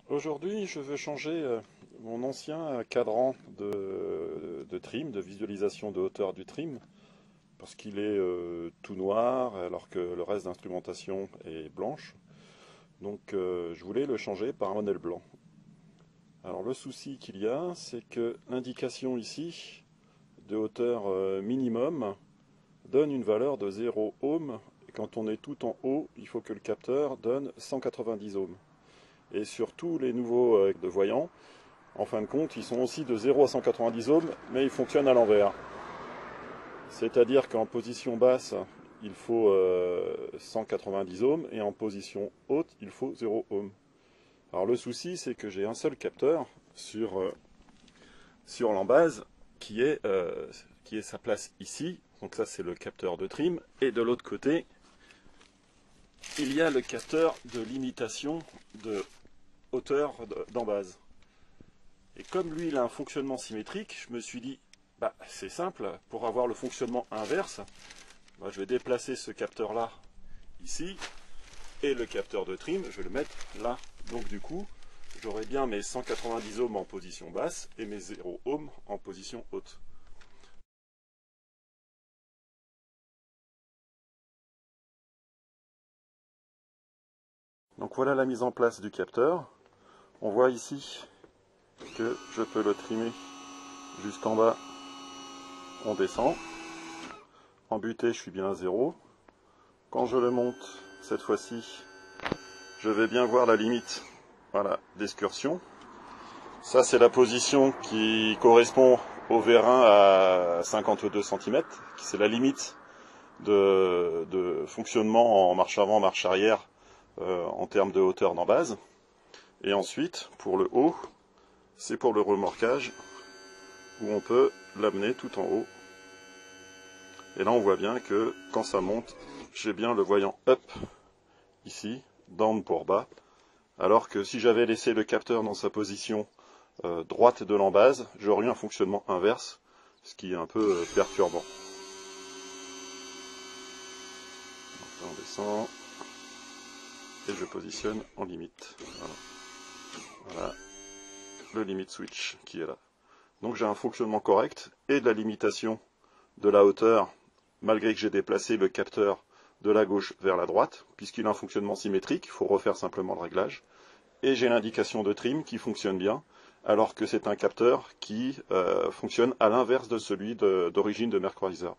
Aujourd'hui, je veux changer mon ancien cadran de trim, de visualisation de hauteur du trim, parce qu'il est tout noir alors que le reste d'instrumentation est blanche. Donc je voulais le changer par un modèle blanc. Alors le souci qu'il y a, c'est que l'indication ici de hauteur minimum donne une valeur de 0 ohm. Et quand on est tout en haut, il faut que le capteur donne 190 ohms. Et sur tous les nouveaux de voyants, en fin de compte, ils sont aussi de 0 à 190 ohms, mais ils fonctionnent à l'envers. C'est-à-dire qu'en position basse, il faut 190 ohms, et en position haute, il faut 0 ohm. Alors le souci, c'est que j'ai un seul capteur sur l'embase qui est sa place ici. Donc ça, c'est le capteur de trim. Et de l'autre côté, il y a le capteur de limitation de hauteur d'embase. Et comme lui, il a un fonctionnement symétrique, je me suis dit, c'est simple, pour avoir le fonctionnement inverse, je vais déplacer ce capteur-là, ici, et le capteur de trim, je vais le mettre là. Donc du coup, j'aurai bien mes 190 ohms en position basse et mes 0 ohms en position haute. Donc voilà la mise en place du capteur. On voit ici que je peux le trimer jusqu'en bas, on descend. En butée, je suis bien à 0. Quand je le monte, cette fois-ci, je vais bien voir la limite, voilà, d'excursion. Ça, c'est la position qui correspond au vérin à 52 cm, c'est la limite de fonctionnement en marche avant, marche arrière, en termes de hauteur d'embase. Et ensuite, pour le haut, c'est pour le remorquage, où on peut l'amener tout en haut. Et là, on voit bien que quand ça monte, j'ai bien le voyant up, ici, down pour bas, alors que si j'avais laissé le capteur dans sa position droite de l'embase, j'aurais eu un fonctionnement inverse, ce qui est un peu perturbant. Donc là, on descend, et je positionne en limite. Voilà le limit switch qui est là. Donc j'ai un fonctionnement correct et de la limitation de la hauteur, malgré que j'ai déplacé le capteur de la gauche vers la droite, puisqu'il a un fonctionnement symétrique, il faut refaire simplement le réglage. Et j'ai l'indication de trim qui fonctionne bien, alors que c'est un capteur qui fonctionne à l'inverse de celui d'origine de Mercurizer.